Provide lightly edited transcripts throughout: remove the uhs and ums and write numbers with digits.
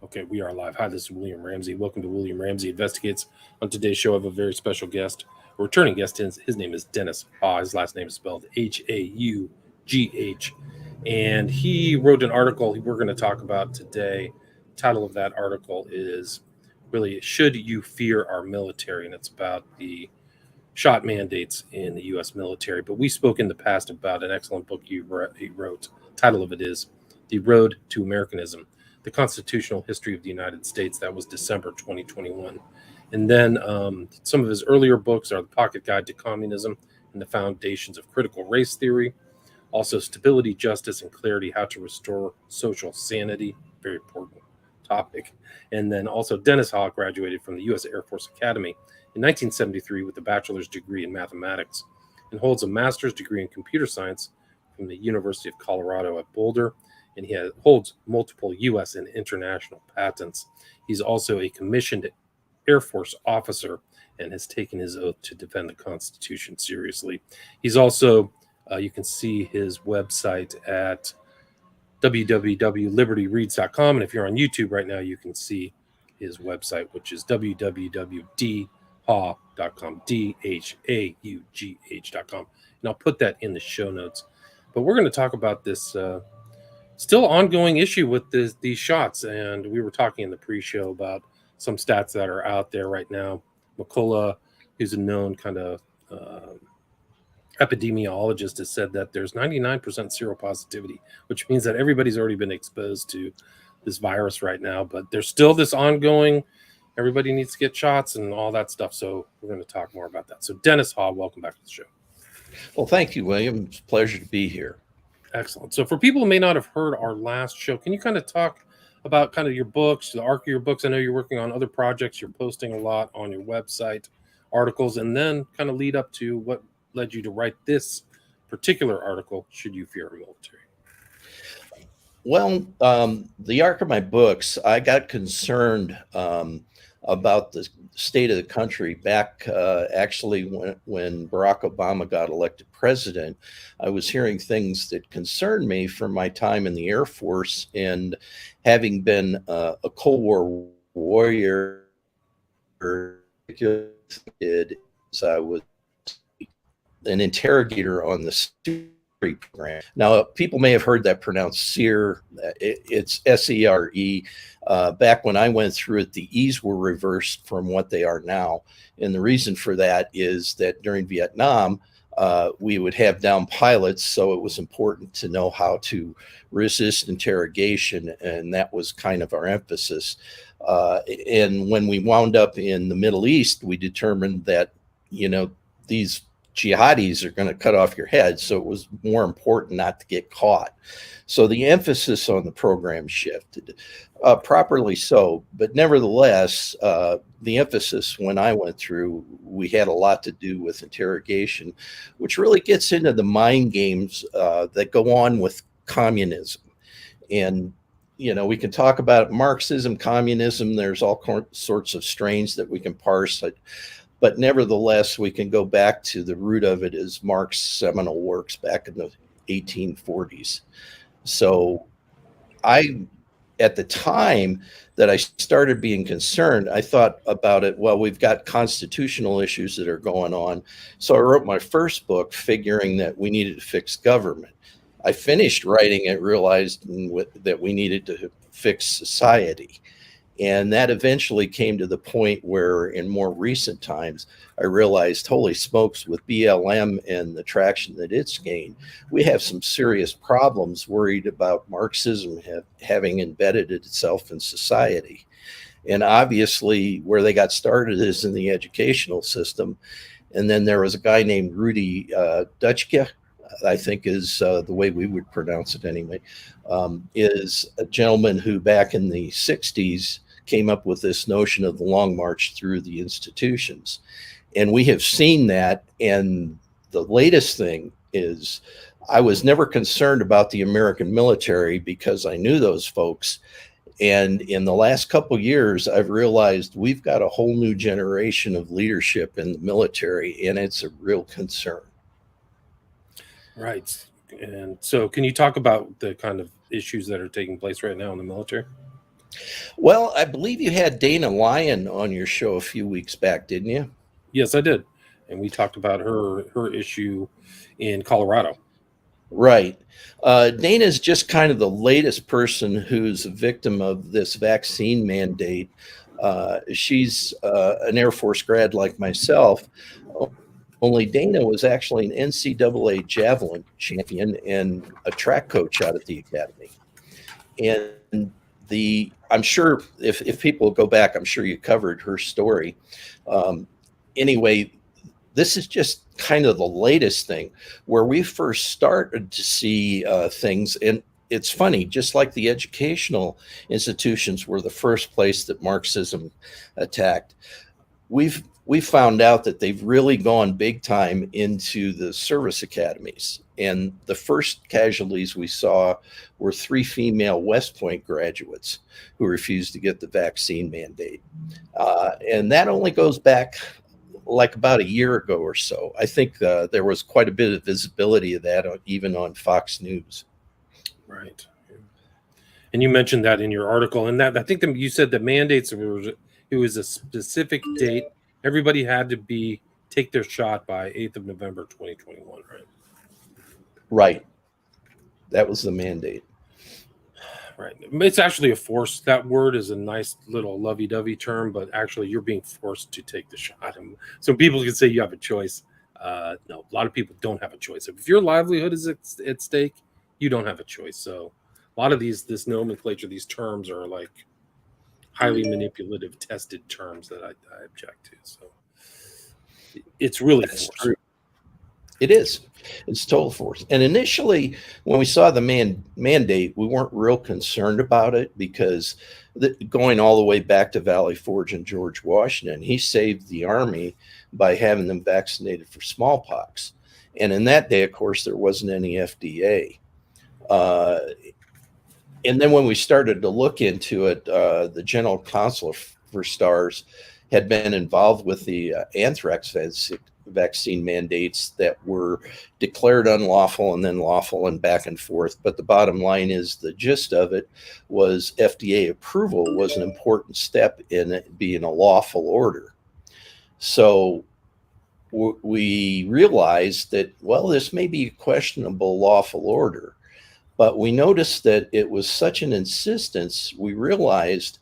Okay, we are live. Hi, this is William Ramsey. Welcome to William Ramsey Investigates. On today's show, I have a very special guest, a returning guest. His name is Dennis Haugh. His last name is spelled Haugh. And he wrote an article we're going to talk about today. The title of that article is really, Should You Fear Our Military? And it's about the shot mandates in the U.S. military. But we spoke in the past about an excellent book he wrote. The title of it is The Road to Americanism, the Constitutional History of the United States. That was December 2021. And then some of his earlier books are The Pocket Guide to Communism and the Foundations of Critical Race Theory. Also, Stability, Justice, and Clarity, How to Restore Social Sanity. Very important topic. And then also Dennis Haugh graduated from the U.S. Air Force Academy in 1973 with a bachelor's degree in mathematics and holds a master's degree in computer science from the University of Colorado at Boulder. And he holds multiple U.S. and international patents. He's also a commissioned Air Force officer and has taken his oath to defend the Constitution seriously. He's also, you can see his website at www.libertyreads.com. And if you're on YouTube right now, you can see his website, which is www.dhaugh.com, DHAUGH.com. And I'll put that in the show notes. But we're going to talk about this still ongoing issue with these shots. And we were talking in the pre-show about some stats that are out there right now. McCullough, who's a known kind of epidemiologist, has said that there's 99% seropositivity, which means that everybody's already been exposed to this virus right now. But there's still this ongoing, everybody needs to get shots and all that stuff. So we're going to talk more about that. So Dennis Haugh, welcome back to the show. Well, thank you, William. It's a pleasure to be here. Excellent. So for people who may not have heard our last show, can you kind of talk about kind of your books, the arc of your books? I know you're working on other projects. You're posting a lot on your website, articles, and then kind of lead up to what led you to write this particular article, Should You Fear Our Military? Well, the arc of my books, I got concerned about the state of the country back actually when Barack Obama got elected president. I was hearing things that concerned me from my time in the Air Force, and having been a Cold War warrior, as I was an interrogator on the SERE program. Now, people may have heard that pronounced SERE. It's SERE. Back when I went through it, the E's were reversed from what they are now. And the reason for that is that during Vietnam, we would have down pilots, so it was important to know how to resist interrogation, and that was kind of our emphasis. And when we wound up in the Middle East, we determined that, these jihadis are going to cut off your head, so it was more important not to get caught. So the emphasis on the program shifted, properly so, but nevertheless, the emphasis when I went through, we had a lot to do with interrogation, which really gets into the mind games that go on with communism. And we can talk about Marxism, communism. There's all sorts of strains that we can parse. But nevertheless, we can go back to the root of it as Marx's seminal works back in the 1840s. So at the time that I started being concerned, I thought about it, well, we've got constitutional issues that are going on. So I wrote my first book figuring that we needed to fix government. I finished writing it, realized that we needed to fix society. And that eventually came to the point where in more recent times, I realized, holy smokes, with BLM and the traction that it's gained, we have some serious problems worried about Marxism having embedded itself in society. And obviously where they got started is in the educational system. And then there was a guy named Rudy Dutschke, I think is the way we would pronounce it anyway, is a gentleman who back in the 60s came up with this notion of the long march through the institutions. And we have seen that. And the latest thing is I was never concerned about the American military because I knew those folks. And in the last couple of years, I've realized we've got a whole new generation of leadership in the military, and it's a real concern. Right. And so can you talk about the kind of issues that are taking place right now in the military? Well, I believe you had Dana Lyon on your show a few weeks back, didn't you? Yes, I did, and we talked about her issue in Colorado. Right. Dana's just kind of the latest person who's a victim of this vaccine mandate. She's an Air Force grad like myself. Only Dana was actually an NCAA javelin champion and a track coach out at the academy. And I'm sure if people go back, I'm sure you covered her story. Um, anyway, this is just kind of the latest thing where we first started to see things. And it's funny, just like the educational institutions were the first place that Marxism attacked, we found out that they've really gone big time into the service academies. And the first casualties we saw were 3 female West Point graduates who refused to get the vaccine mandate. And that only goes back like about a year ago or so. I think there was quite a bit of visibility of that even on Fox News. Right. And you mentioned that in your article, and that I think you said that mandates, it was a specific date. Everybody had to take their shot by 8th of November 2021, right? Right. That was the mandate. Right. It's actually a force. That word is a nice little lovey-dovey term, but actually you're being forced to take the shot. And so people can say you have a choice. No, a lot of people don't have a choice. If your livelihood is at stake, you don't have a choice. So a lot of this nomenclature, these terms are like highly manipulative, tested terms that I object to. So it's really That's force. true. It is. It's total force. And initially, when we saw the mandate, we weren't real concerned about it because going all the way back to Valley Forge and George Washington, he saved the Army by having them vaccinated for smallpox. And in that day, of course, there wasn't any FDA. And then when we started to look into it, the General Counsel for STARS had been involved with the anthrax vaccine mandates that were declared unlawful and then lawful and back and forth. But the bottom line is the gist of it was FDA approval was an important step in it being a lawful order. So we realized that, well, this may be a questionable lawful order. But we noticed that it was such an insistence, we realized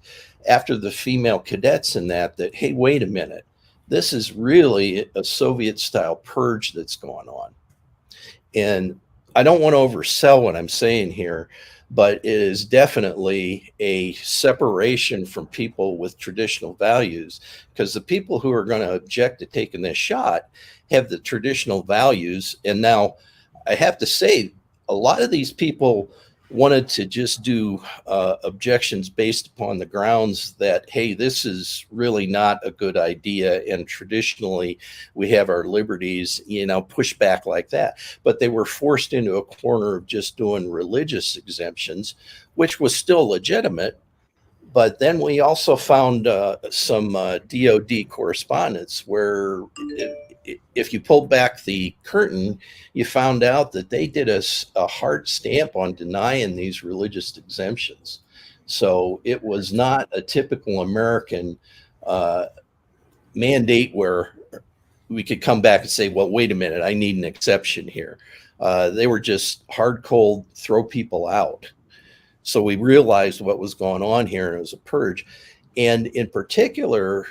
after the female cadets in that, hey, wait a minute, this is really a Soviet-style purge that's going on. And I don't want to oversell what I'm saying here, but it is definitely a separation from people with traditional values, because the people who are going to object to taking this shot have the traditional values. And now I have to say, a lot of these people wanted to just do objections based upon the grounds that, hey, this is really not a good idea. And traditionally, we have our liberties, push back like that. But they were forced into a corner of just doing religious exemptions, which was still legitimate. But then we also found some DOD correspondence where if you pulled back the curtain, you found out that they did a hard stamp on denying these religious exemptions. So it was not a typical American mandate where we could come back and say, well, wait a minute, I need an exception here. They were just hard, cold, throw people out. So we realized what was going on here, and it was a purge. And in particular,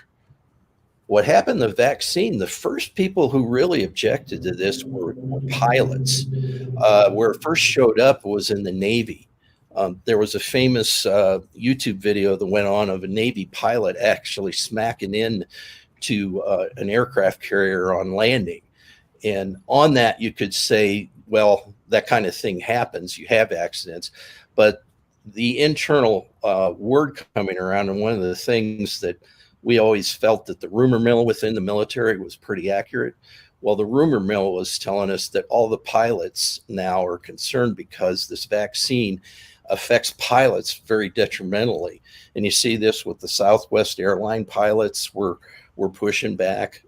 what happened, the vaccine, the first people who really objected to this were pilots. Where it first showed up was in the Navy. There was a famous YouTube video that went on of a Navy pilot actually smacking in to an aircraft carrier on landing. And on that, you could say, well, that kind of thing happens. You have accidents. But the internal word coming around, and one of the things that we always felt that the rumor mill within the military was pretty accurate. Well, the rumor mill was telling us that all the pilots now are concerned because this vaccine affects pilots very detrimentally. And you see this with the Southwest airline pilots. We're pushing back.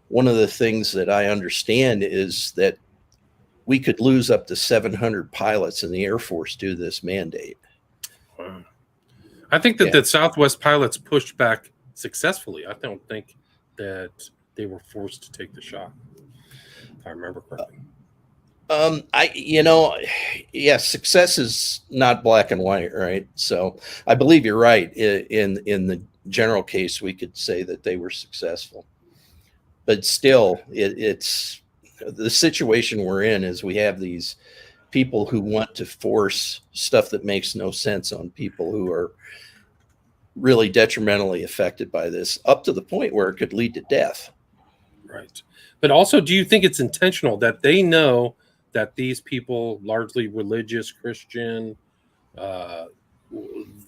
One of the things that I understand is that we could lose up to 700 pilots in the Air Force due to this mandate. Wow. I think that Yeah. the Southwest pilots pushed back successfully. I don't think that they were forced to take the shot, if I remember correctly. Yes, success is not black and white, right? So I believe you're right. In the general case, we could say that they were successful, but still, it's the situation we're in is we have these people who want to force stuff that makes no sense on people who are really detrimentally affected by this, up to the point where it could lead to death. Right. But also, do you think it's intentional that they know that these people, largely religious Christian, uh,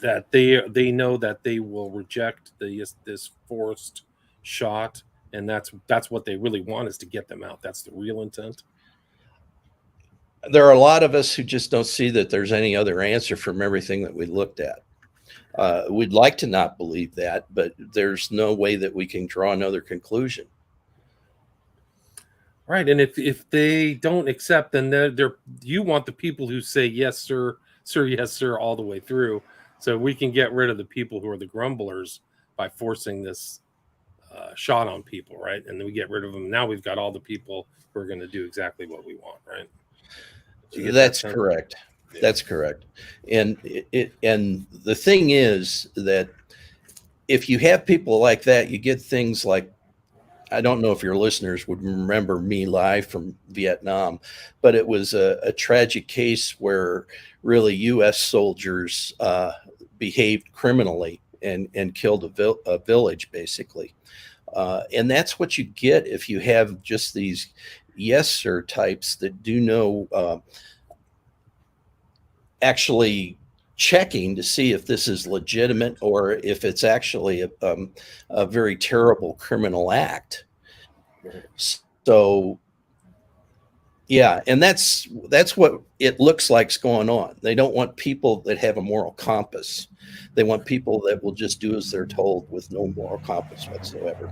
that they know that they will reject this forced shot, and that's what they really want, is to get them out. That's the real intent. There are a lot of us who just don't see that there's any other answer from everything that we looked at. We'd like to not believe that, but there's no way that we can draw another conclusion. Right. And if they don't accept, then they're you want the people who say yes sir, sir, yes sir, all the way through, so we can get rid of the people who are the grumblers by forcing this shot on people, right? And then we get rid of them. Now we've got all the people who are going to do exactly what we want, right? That's correct. Yeah. That's correct. And and the thing is that if you have people like that, you get things like, I don't know if your listeners would remember Me Live from Vietnam, but it was a tragic case where really U.S. soldiers behaved criminally and killed a village, basically. And that's what you get if you have just these yes sir types that do no actually checking to see if this is legitimate or if it's actually a very terrible criminal act. So yeah, and that's what it looks like's going on. They don't want people that have a moral compass. They want people that will just do as they're told with no moral compass whatsoever.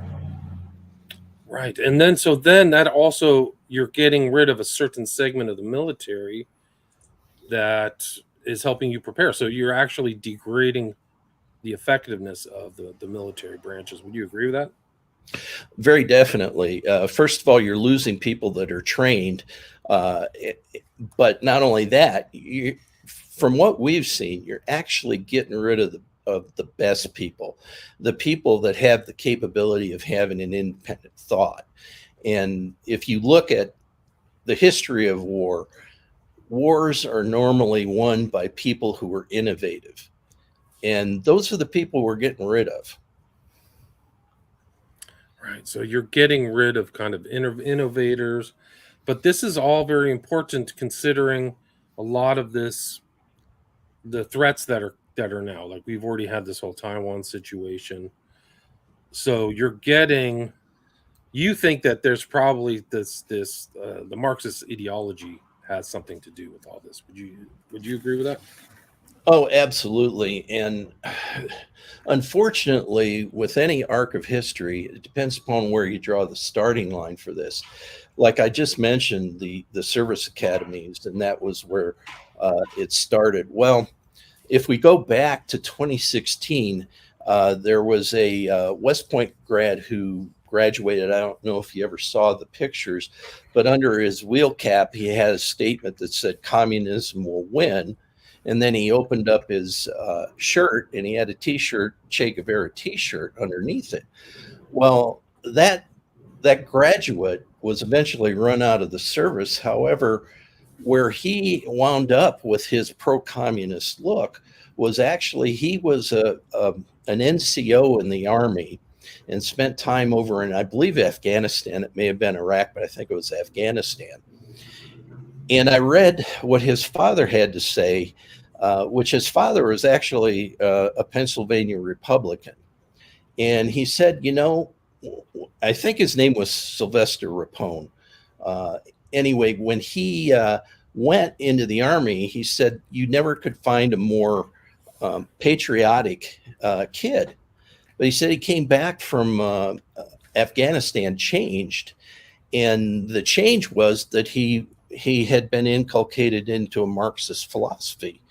Right. And then that also, you're getting rid of a certain segment of the military that is helping you prepare. So you're actually degrading the effectiveness of the military branches. Would you agree with that? Very definitely. First of all, you're losing people that are trained, but not only that, from what we've seen, you're actually getting rid of the best people, the people that have the capability of having an independent thought. And if you look at the history of wars are normally won by people who are innovative, and those are the people we're getting rid of. Right. So you're getting rid of kind of innovators, but this is all very important considering a lot of the threats that are now, like we've already had this whole Taiwan situation. So you think that there's probably this the Marxist ideology has something to do with all this. Would you agree with that? Oh, absolutely. And unfortunately, with any arc of history, it depends upon where you draw the starting line for this. Like I just mentioned, the service academies, and that was where it started. Well, if we go back to 2016, there was a West Point grad who graduated. I don't know if you ever saw the pictures, but under his wheel cap, he had a statement that said, "Communism will win." And then he opened up his shirt and he had a T-shirt, Che Guevara T-shirt underneath it. Well, that graduate was eventually run out of the service. However, where he wound up with his pro-communist look was actually he was an NCO in the army and spent time over in, I believe, Afghanistan. It may have been Iraq, but I think it was Afghanistan. And I read what his father had to say, which his father was actually a Pennsylvania Republican. And he said, I think his name was Sylvester Rapone. Anyway, when he went into the army, he said you never could find a more patriotic kid. But he said he came back from Afghanistan changed. And the change was that he had been inculcated into a Marxist philosophy.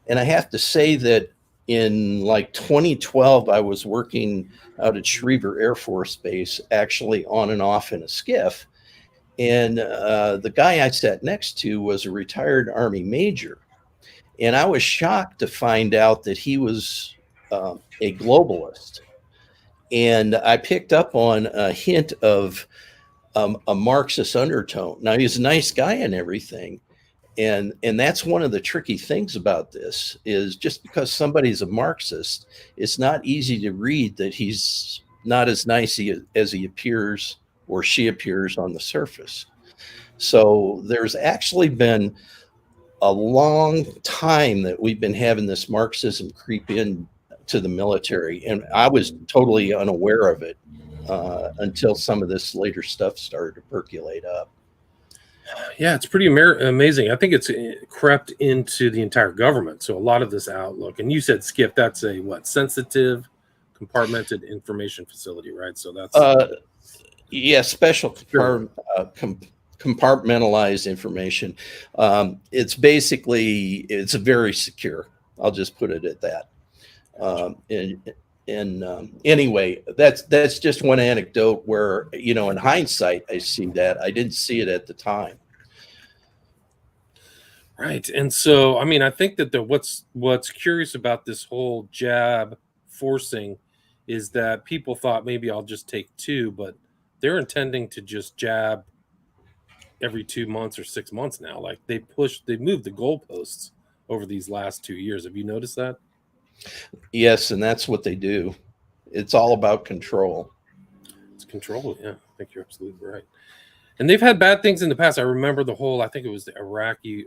And I have to say that in like 2012, I was working out at Schriever Air Force Base, actually on and off in a skiff. And the guy I sat next to was a retired Army major. And I was shocked to find out that he was a globalist. And I picked up on a hint of a Marxist undertone. Now, he's a nice guy and everything. And that's one of the tricky things about this is just because somebody's a Marxist, it's not easy to read that he's not as nice as he appears or she appears on the surface. So there's actually been a long time that we've been having this Marxism creep in to the military, and I was totally unaware of it until some of this later stuff started to percolate up. Yeah, it's pretty amazing. I think it's crept into the entire government. So a lot of this outlook, and you said Skip, that's a what, sensitive, compartmented information facility, right? So that's yeah, special sure. Compartmentalized information. It's basically it's very secure. I'll just put it at that. And anyway, that's just one anecdote where, you know, in hindsight, I see that I didn't see it at the time. Right. And so, I mean, I think that what's curious about this whole jab forcing is that people thought maybe I'll just take two, but they're intending to just jab every 2 months or 6 months now. Like they moved the goalposts over these last 2 years. Have you noticed that? Yes, and that's what they do. It's all about control. It's control. Yeah, I think you're absolutely right. And they've had bad things in the past. I remember I think it was the Iraqi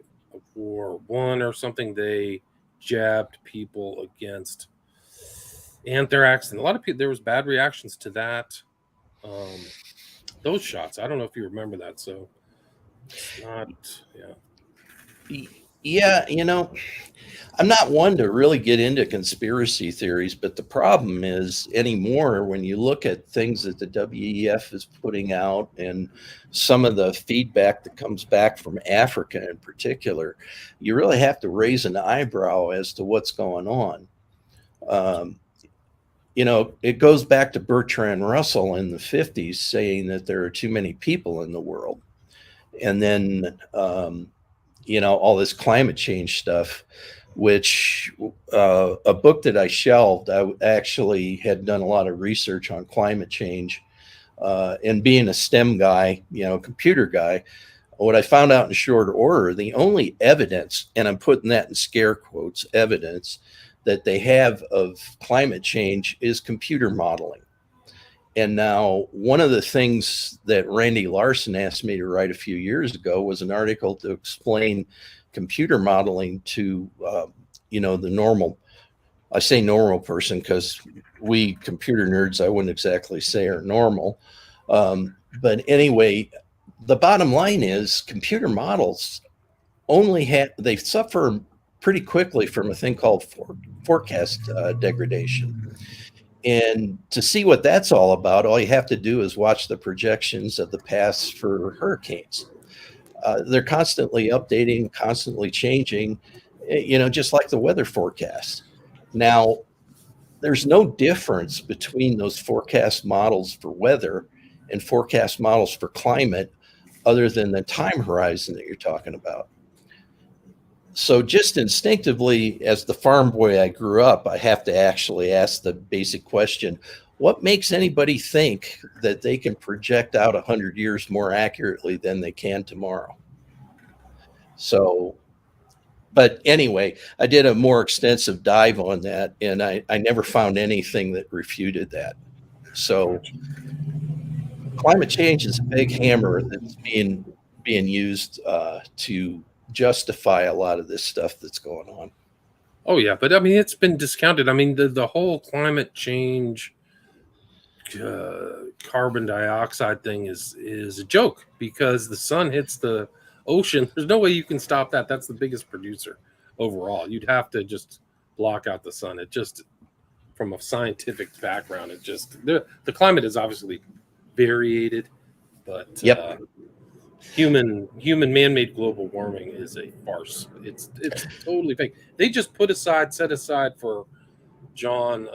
War One or something. They jabbed people against anthrax, and a lot of people, there was bad reactions to that. Um, those shots. I don't know if you remember that. So it's not. Yeah. Yeah, you know, I'm not one to really get into conspiracy theories, but the problem is anymore when you look at things that the WEF is putting out and some of the feedback that comes back from Africa in particular, you really have to raise an eyebrow as to what's going on. Um, you know, it goes back to Bertrand Russell in the 50s saying that there are too many people in the world. And then, you know, all this climate change stuff, which a book that I shelved, I actually had done a lot of research on climate change. And being a STEM guy, you know, computer guy, what I found out in short order, the only evidence, and I'm putting that in scare quotes, evidence that they have of climate change is computer modeling. And now, one of the things that Randy Larson asked me to write a few years ago was an article to explain computer modeling to, you know, the normal. I say normal person because we computer nerds, I wouldn't exactly say are normal. But anyway, the bottom line is computer models they suffer pretty quickly from a thing called forecast degradation. And to see what that's all about, all you have to do is watch the projections of the past for hurricanes. They're constantly updating, constantly changing, you know, just like the weather forecast. Now, there's no difference between those forecast models for weather and forecast models for climate other than the time horizon that you're talking about. So just instinctively, as the farm boy I grew up, I have to actually ask the basic question, what makes anybody think that they can project out 100 years more accurately than they can tomorrow? So, but anyway, I did a more extensive dive on that, and I never found anything that refuted that. So climate change is a big hammer that's being used to justify a lot of this stuff that's going on. Oh yeah, but I mean it's been discounted. I mean the whole climate change carbon dioxide thing is a joke because the sun hits the ocean. There's no way you can stop that. That's the biggest producer overall. You'd have to just block out the sun. It just, from a scientific background, it just the climate is obviously variated, but Yep. human man-made global warming is a farce. It's totally fake. They just set aside for John,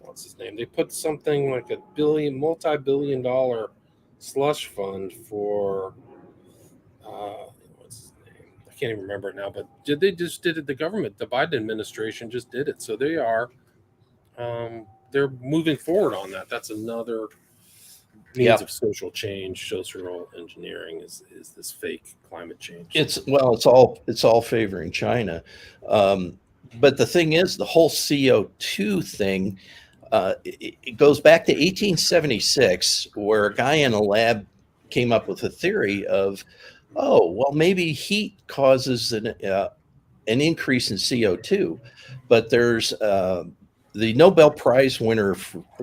what's his name? They put something like a multi-billion-dollar slush fund for what's his name? I can't even remember it now. But they just did it? The government, the Biden administration, just did it. So they're moving forward on that. That's another means of social change. Social engineering is this fake climate change. It's all favoring China, but the thing is, the whole CO2 thing. It goes back to 1876, where a guy in a lab came up with a theory of, oh, well, maybe heat causes an increase in CO2, but there's the Nobel Prize winner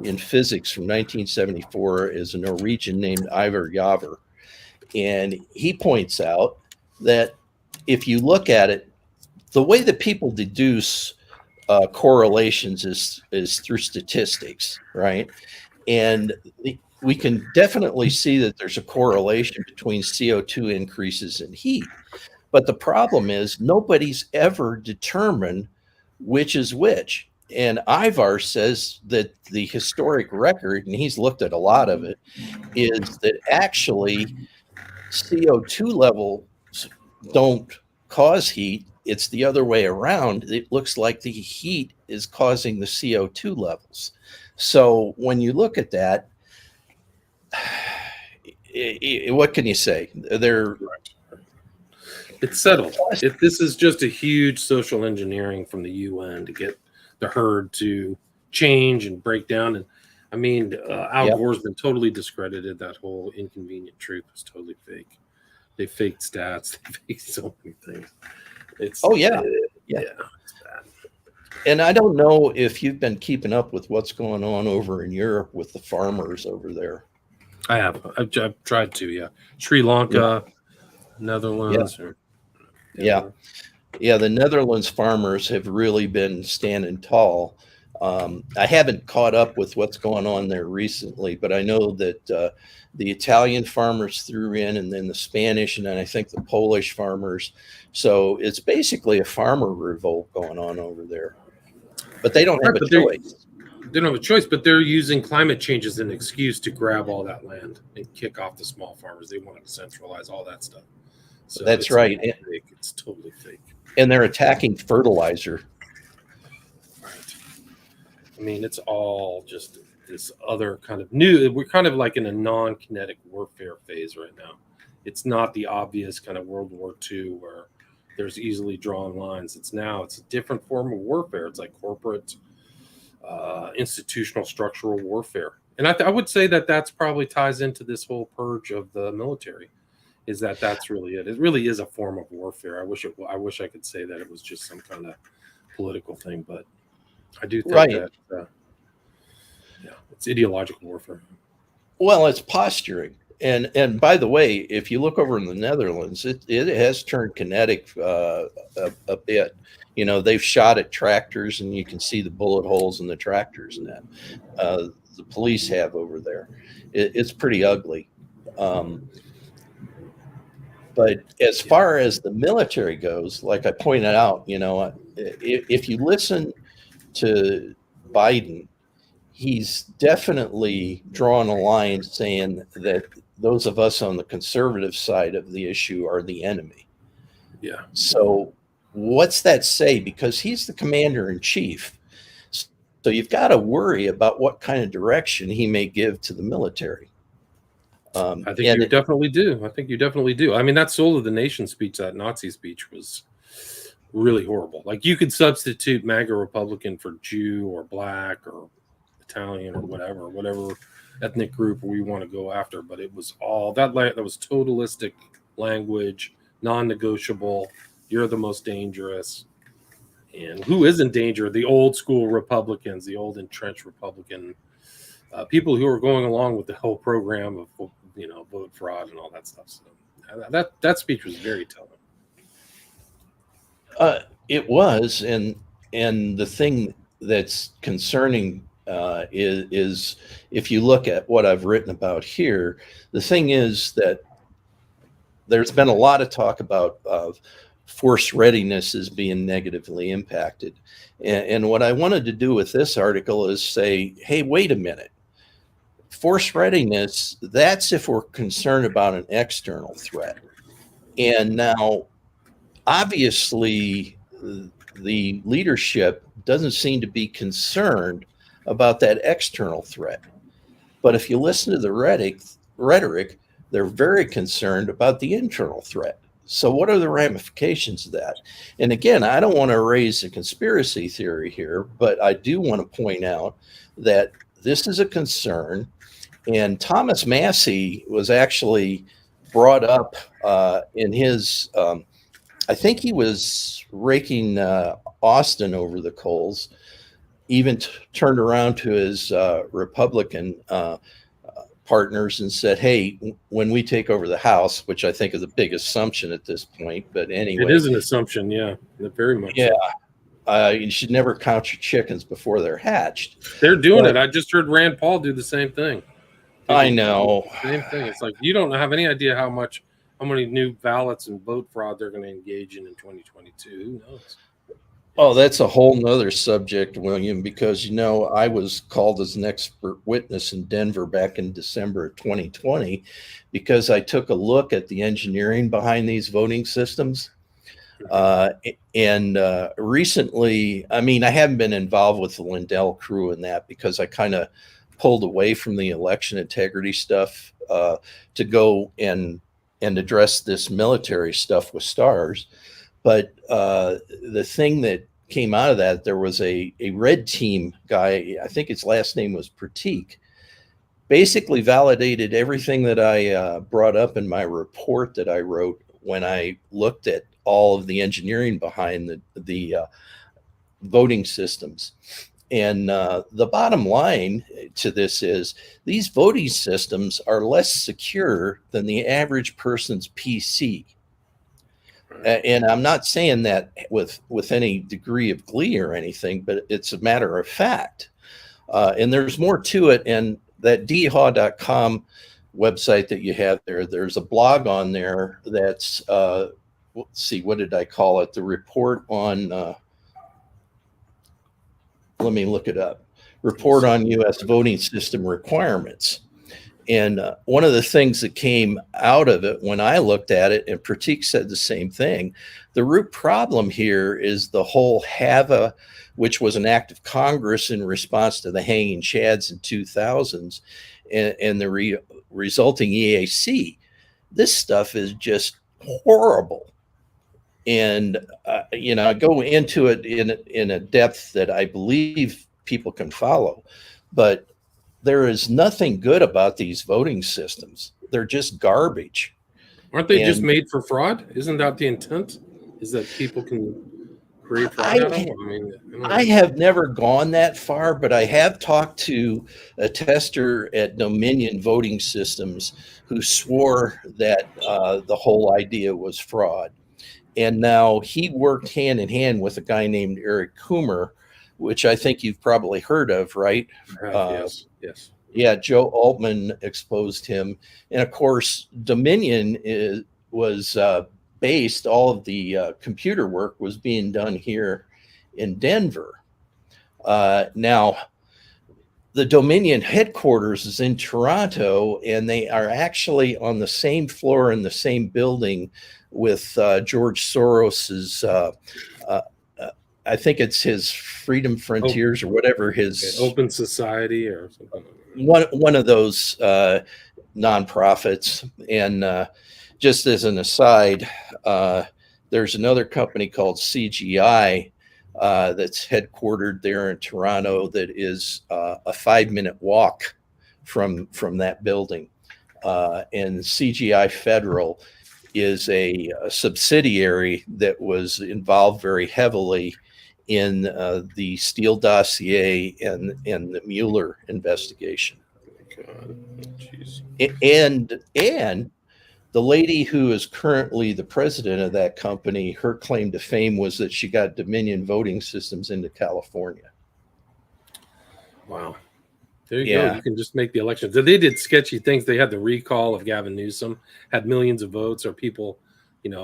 in physics from 1974 is a Norwegian named Ivar Yaver. And he points out that if you look at it, the way that people deduce correlations is through statistics, right? And we can definitely see that there's a correlation between CO2 increases and heat. But the problem is nobody's ever determined which is which. And Ivar says that the historic record, and he's looked at a lot of it, is that actually CO2 levels don't cause heat. It's the other way around. It looks like the heat is causing the CO2 levels. So when you look at that, what can you say? It's settled. This is just a huge social engineering from the UN to get the herd to change and break down. And I mean, Al Gore's been totally discredited. That whole inconvenient truth was totally fake. They faked stats. They faked so many things. It's bad. And I don't know if you've been keeping up with what's going on over in Europe with the farmers over there. I have. I've tried to. Yeah, Sri Lanka, Netherlands. The Netherlands farmers have really been standing tall. I haven't caught up with what's going on there recently, but I know that the Italian farmers threw in, and then the Spanish, and then I think the Polish farmers. So it's basically a farmer revolt going on over there. But they don't have a choice. They don't have a choice, but they're using climate change as an excuse to grab all that land and kick off the small farmers. They want to centralize all that stuff. So that's right. It's totally fake. And they're attacking fertilizer. Right. I mean, it's all just this other kind of new. We're kind of like in a non-kinetic warfare phase right now. It's not the obvious kind of World War II where there's easily drawn lines. It's a different form of warfare. It's like corporate, institutional, structural warfare. And I would say that's probably ties into this whole purge of the military. Is that's really it? It really is a form of warfare. I wish I could say that it was just some kind of political thing, but I do think that it's ideological warfare. Well, it's posturing. And by the way, if you look over in the Netherlands, it has turned kinetic a bit. You know, they've shot at tractors, and you can see the bullet holes in the tractors. And that the police have over there, it's pretty ugly. But as far as the military goes, like I pointed out, you know, if you listen to Biden, he's definitely drawn a line saying that those of us on the conservative side of the issue are the enemy. Yeah. So what's that say? Because he's the commander in chief. So you've got to worry about what kind of direction he may give to the military. I think you definitely do. I mean, that Soul of the Nation speech, that Nazi speech, was really horrible. Like, you could substitute MAGA Republican for Jew or Black or Italian or whatever ethnic group we want to go after, but it was all that was totalistic language, non-negotiable. You're the most dangerous. And who is in danger? The old school Republicans, the old entrenched Republican people who are going along with the whole program of, vote fraud and all that stuff. So that speech was very telling. It was, and the thing that's concerning is if you look at what I've written about here, the thing is that there's been a lot of talk about force readiness is being negatively impacted. And what I wanted to do with this article is say, hey, wait a minute. Force readiness, that's if we're concerned about an external threat. And now, obviously, the leadership doesn't seem to be concerned about that external threat. But if you listen to the rhetoric, they're very concerned about the internal threat. So, what are the ramifications of that? And again, I don't want to raise a conspiracy theory here, but I do want to point out that this is a concern. And Thomas Massey was actually brought up in his, I think he was raking Austin over the coals, even turned around to his Republican partners and said, hey, when we take over the House, which I think is a big assumption at this point, but anyway. It is an assumption, yeah, very much. Yeah. You should never count your chickens before they're hatched. They're doing it. I just heard Rand Paul do the same thing. I know. Same thing. It's like you don't have any idea how many new ballots and vote fraud they're going to engage in 2022. Who knows? Oh, that's a whole nother subject, William, because, I was called as an expert witness in Denver back in December of 2020 because I took a look at the engineering behind these voting systems. And recently, I haven't been involved with the Lindell crew in that because I kind of pulled away from the election integrity stuff to go and address this military stuff with stars. But the thing that came out of that, there was a red team guy, I think his last name was Pratik, basically validated everything that I brought up in my report that I wrote when I looked at all of the engineering behind the voting systems. And the bottom line to this is these voting systems are less secure than the average person's PC. And I'm not saying that with any degree of glee or anything, but it's a matter of fact. And there's more to it. And that dhaugh.com website that you have there's a blog on there that's, let's see, what did I call it? The report on, let me look it up. Report on U.S. voting system requirements. And one of the things that came out of it when I looked at it, and Pratik said the same thing, the root problem here is the whole HAVA, which was an act of Congress in response to the hanging chads in 2000s, and the resulting EAC. This stuff is just horrible. And, I go into it in a depth that I believe people can follow. But there is nothing good about these voting systems. They're just garbage. Aren't they just made for fraud? Isn't that the intent? Is that people can create fraud out of them? I have never gone that far, but I have talked to a tester at Dominion Voting Systems who swore that the whole idea was fraud. And now he worked hand in hand with a guy named Eric Coomer, which I think you've probably heard of, right? Yes. Yeah, Joe Altman exposed him. And of course, Dominion was based, all of the computer work was being done here in Denver. Now, the Dominion headquarters is in Toronto, and they are actually on the same floor in the same building with George Soros's I think it's his Freedom Frontiers or whatever his Open Society or something. One of those nonprofits. And just as an aside, there's another company called CGI that's headquartered there in Toronto that is a 5-minute walk from that building. And CGI Federal is a subsidiary that was involved very heavily in the Steele dossier and the Mueller investigation. And the lady who is currently the president of that company, her claim to fame was that she got Dominion voting systems into California. Wow. There you go. You can just make the elections. They did sketchy things. They had the recall of Gavin Newsom, had millions of votes, or people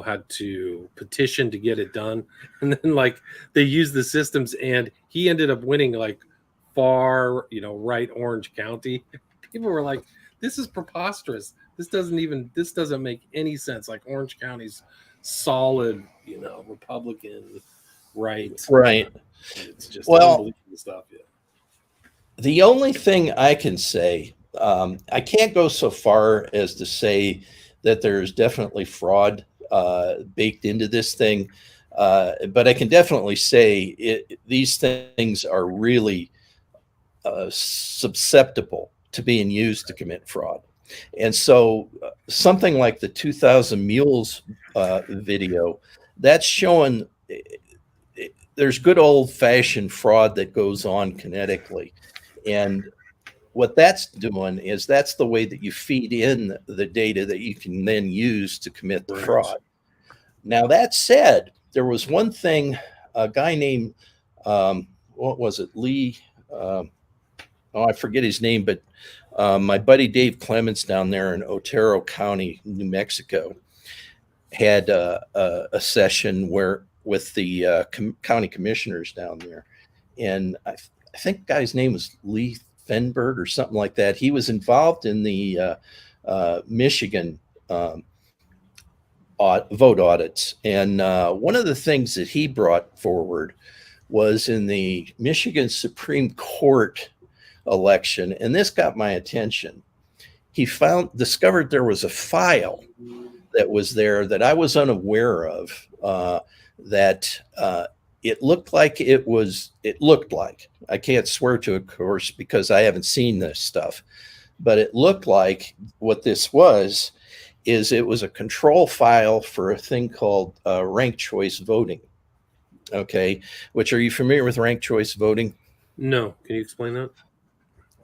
had to petition to get it done. And then like they used the systems and he ended up winning like far, right Orange County. People were like, this is preposterous. This doesn't make any sense. Like Orange County's solid, Republican right. Right. It's just Well, unbelievable stuff. Yeah. the only thing I can say, I can't go so far as to say that there's definitely fraud baked into this thing, but I can definitely say these things are really susceptible to being used to commit fraud. And so something like the 2000 Mules video, that's showing there's good old fashioned fraud that goes on kinetically. And what that's doing is that's the way that you feed in the data that you can then use to commit the fraud. Now, that said, there was one thing, a guy named, what was it, Lee? I forget his name, but my buddy Dave Clements down there in Otero County, New Mexico, had a session with the county commissioners down there. And I think the guy's name was Lee Fenberg or something like that. He was involved in the Michigan vote audits. And one of the things that he brought forward was in the Michigan Supreme Court election, and this got my attention. He discovered there was a file that was there that I was unaware of, that it looked like, I can't swear to it, of course, because I haven't seen this stuff, but it looked like what this was is it was a control file for a thing called ranked choice voting. Okay. Which, are you familiar with ranked choice voting? No. Can you explain that?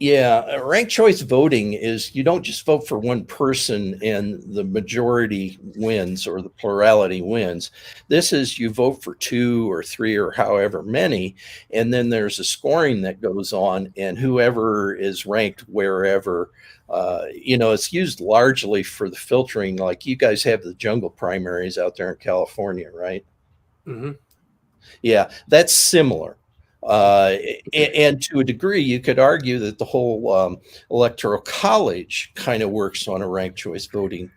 Yeah, ranked choice voting is you don't just vote for one person and the majority wins or the plurality wins. This is you vote for two or three or however many, and then there's a scoring that goes on, and whoever is ranked wherever, it's used largely for the filtering. Like you guys have the jungle primaries out there in California, right? Mm-hmm. Yeah, that's similar. And to a degree, you could argue that the whole electoral college kind of works on a ranked choice voting,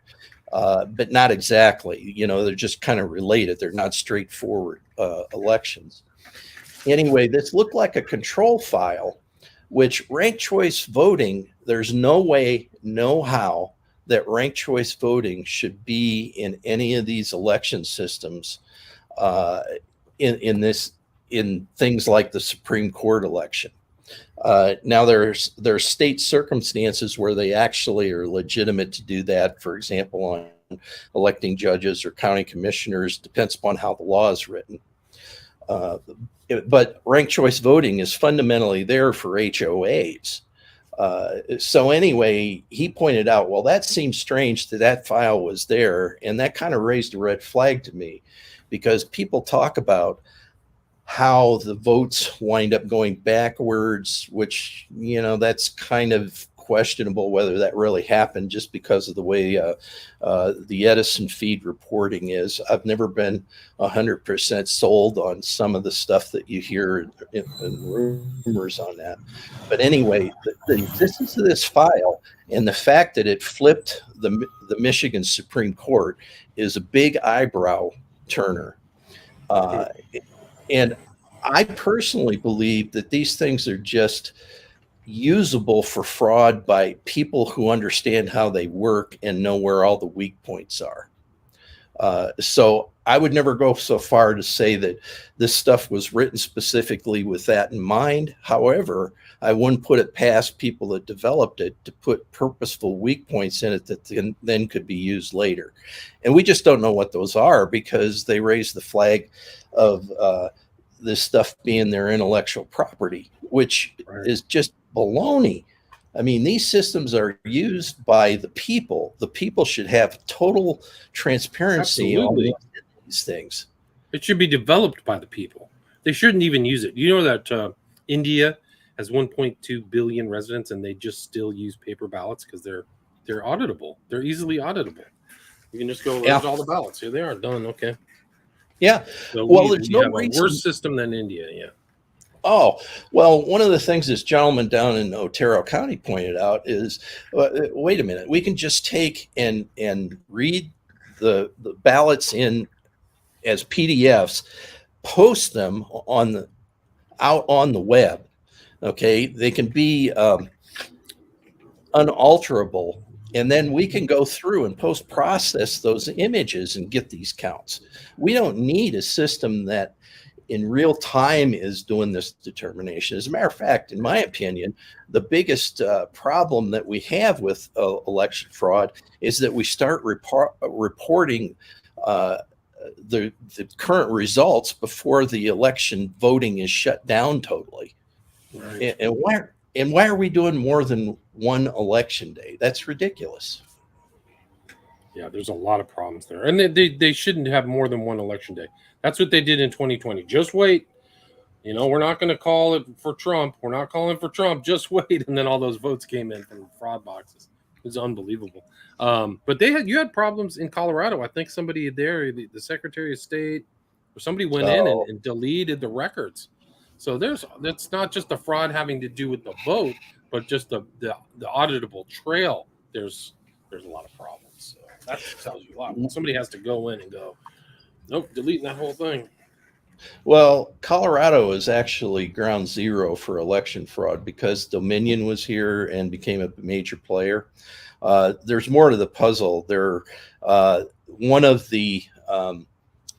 but not exactly. They're just kind of related. They're not straightforward elections. Anyway, this looked like a control file, which ranked choice voting, there's no way, no how that ranked choice voting should be in any of these election systems in things like the Supreme Court election. Now there's state circumstances where they actually are legitimate to do that. For example, on electing judges or county commissioners, depends upon how the law is written. But ranked choice voting is fundamentally there for HOAs. So anyway, he pointed out, well, that seems strange that file was there. And that kind of raised a red flag to me, because people talk about how the votes wind up going backwards, which, that's kind of questionable whether that really happened, just because of the way the Edison feed reporting is. I've never been 100% sold on some of the stuff that you hear in rumors on that. But anyway, the existence of this file and the fact that it flipped the Michigan Supreme Court is a big eyebrow turner. And I personally believe that these things are just usable for fraud by people who understand how they work and know where all the weak points are. So I would never go so far to say that this stuff was written specifically with that in mind. However, I wouldn't put it past people that developed it to put purposeful weak points in it that then could be used later. And we just don't know what those are, because they raise the flag of this stuff being their intellectual property, which is just baloney. I mean, these systems are used by the people. The people should have total transparency on these things. It should be developed by the people. They shouldn't even use it. You know that India has 1.2 billion residents, and they just still use paper ballots because they're auditable. They're easily auditable. You can just go, Yeah. there's all the ballots. Here they are, done. Okay. Yeah. So Well, we there's no have a reason. worse system than India. Yeah. Oh, well, one of the things this gentleman down in Otero County pointed out is, wait a minute, we can just take and read the ballots in as PDFs, post them out on the web. Okay, they can be unalterable, and then we can go through and post process those images and get these counts. We don't need a system that in real time is doing this determination. As a matter of fact, in my opinion, the biggest problem that we have with election fraud is that we start reporting the current results before the election voting is shut down totally. Right. And why are we doing more than one election day? That's ridiculous. Yeah, there's a lot of problems there. And they shouldn't have more than one election day. That's what they did in 2020. Just wait. You know, we're not going to call it for Trump. We're not calling for Trump. Just wait. And then all those votes came in from fraud boxes. It was unbelievable. But you had problems in Colorado. I think somebody there, the Secretary of State, or somebody went in and deleted the records. So that's not just the fraud having to do with the vote, but just the auditable trail. There's a lot of problems. So that tells you a lot. Somebody has to go in and go, nope, deleting that whole thing. Well, Colorado is actually ground zero for election fraud because Dominion was here and became a major player. There's more to the puzzle. One of the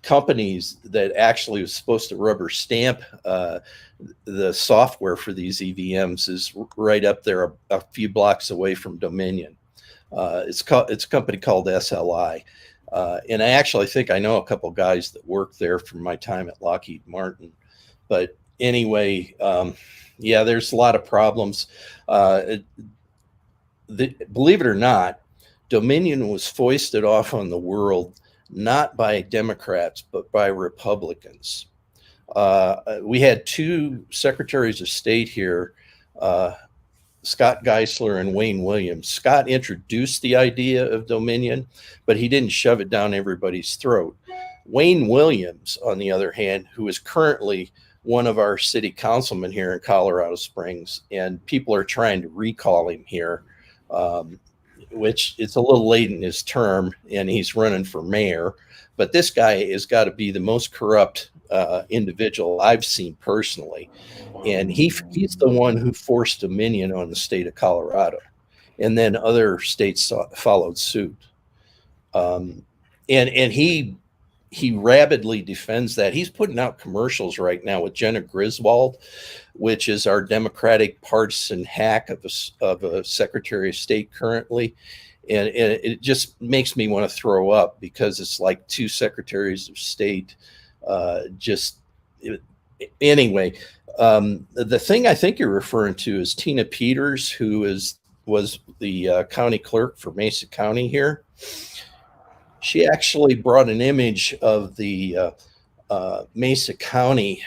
companies that actually was supposed to rubber stamp the software for these EVMs is right up there a few blocks away from Dominion. It's a company called SLI. And I actually think I know a couple of guys that work there from my time at Lockheed Martin. But anyway, yeah, there's a lot of problems. Believe it or not, Dominion was foisted off on the world not by Democrats, but by Republicans. We had two secretaries of state here, Scott Geisler and Wayne Williams. Scott introduced the idea of Dominion, but he didn't shove it down everybody's throat. Wayne Williams, on the other hand, who is currently one of our city councilmen here in Colorado Springs, and people are trying to recall him here, which it's a little late in his term, and he's running for mayor. But this guy has got to be the most corrupt individual I've seen personally. And he's the one who forced Dominion on the state of Colorado. And then other states followed suit. And he rabidly defends that. He's putting out commercials right now with Jenna Griswold, which is our Democratic partisan hack of a Secretary of State currently. And it just makes me want to throw up because it's like two secretaries of state. Anyway, the thing I think you're referring to is Tina Peters, who was the county clerk for Mesa County here. She actually brought an image of the Mesa County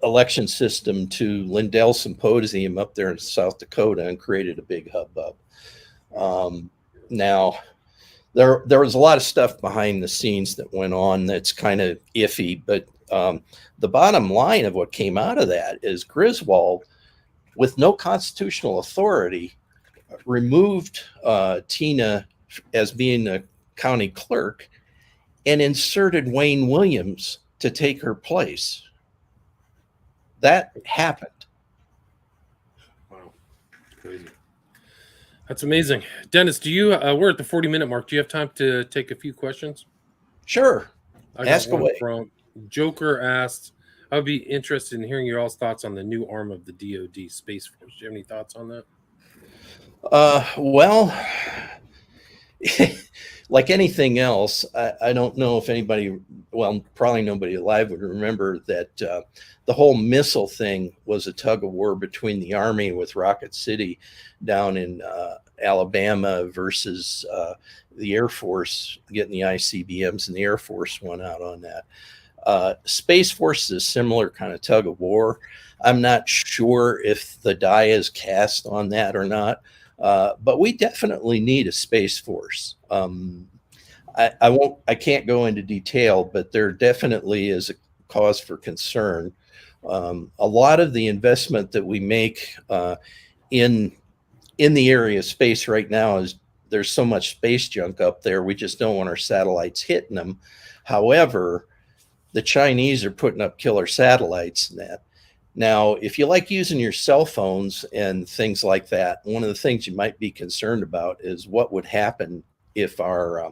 election system to Lindell Symposium up there in South Dakota and created a big hubbub. Now, there was a lot of stuff behind the scenes that went on that's kind of iffy, but the bottom line of what came out of that is Griswold, with no constitutional authority, removed Tina as being a county clerk and inserted Wayne Williams to take her place. That happened. Wow. Crazy. That's amazing. Dennis, do you, we're at the 40-minute mark. Do you have time to take a few questions? Sure. Ask away. From Joker asked, I would be interested in hearing your all's thoughts on the new arm of the DoD, Space Force. Do you have any thoughts on that? Well, like anything else, I don't know if anybody, well, probably nobody alive would remember that the whole missile thing was a tug of war between the Army with Rocket City down in Alabama versus the Air Force getting the ICBMs, and the Air Force won out on that. Space Force is a similar kind of tug of war. I'm not sure if the die is cast on that or not. But we definitely need a space force. I can't go into detail, but there definitely is a cause for concern. A lot of the investment that we make in the area of space right now is there's so much space junk up there. We just don't want our satellites hitting them. However, the Chinese are putting up killer satellites in that. Now, if you like using your cell phones and things like that, one of the things you might be concerned about is what would happen if our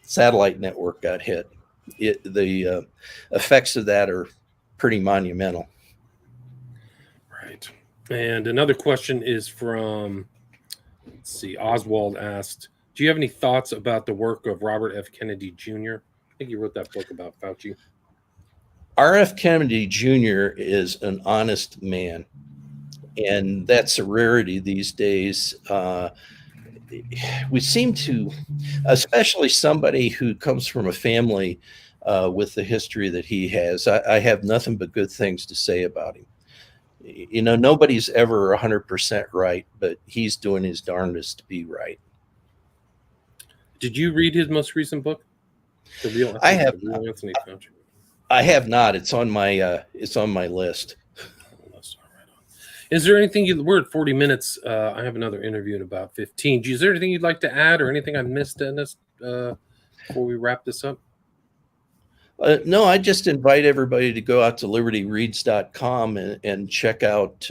satellite network got hit. The effects of that are pretty monumental. Right. And another question is from, let's see, Oswald asked, do you have any thoughts about the work of Robert F. Kennedy Jr.? I think he wrote that book about Fauci. R.F. Kennedy Jr. is an honest man, and that's a rarity these days. We seem to, especially somebody who comes from a family with the history that he has, I have nothing but good things to say about him. You know, nobody's ever 100% right, but he's doing his darndest to be right. Did you read his most recent book? I have The Real Anthony Fauci. I have not. It's on my list. Is there anything we're at 40 minutes? I have another interview in about 15. Is there anything you'd like to add or anything I missed, Dennis, before we wrap this up? No, I just invite everybody to go out to libertyreads.com and check out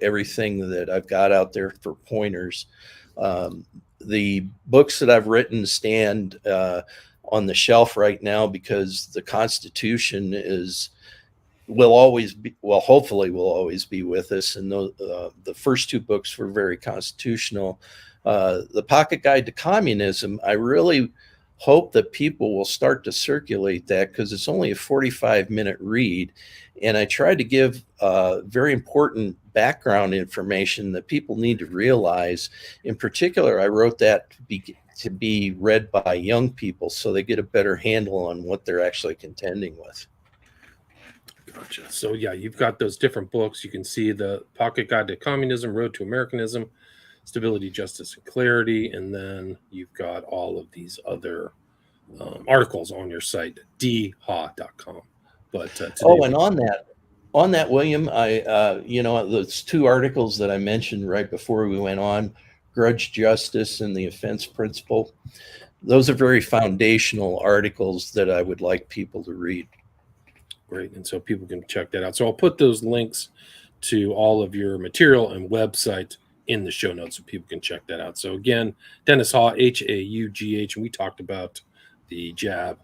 everything that I've got out there for pointers. The books that I've written stand on the shelf right now because the Constitution hopefully will always be with us. And the first two books were very constitutional. The Pocket Guide to Communism, I really hope that people will start to circulate that because it's only a 45-minute read. And I tried to give very important background information that people need to realize. In particular, I wrote that to be read by young people so they get a better handle on what they're actually contending with. Gotcha. So yeah, you've got those different books. You can see the Pocket Guide to Communism, Road to Americanism, Stability, Justice, and Clarity, and then you've got all of these other articles on your site, dhaugh.com. But and on that, William, those two articles that I mentioned right before we went on, Grudge Justice and the Offense Principle, those are very foundational articles that I would like people to read. Great. And so people can check that out. So I'll put those links to all of your material and website in the show notes so people can check that out. So again, Dennis Haugh, Haugh, and we talked about the jab,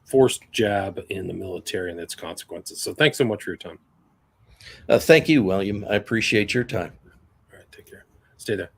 forced jab in the military and its consequences. So thanks so much for your time. Thank you, William. I appreciate your time. All right. Take care. Stay there.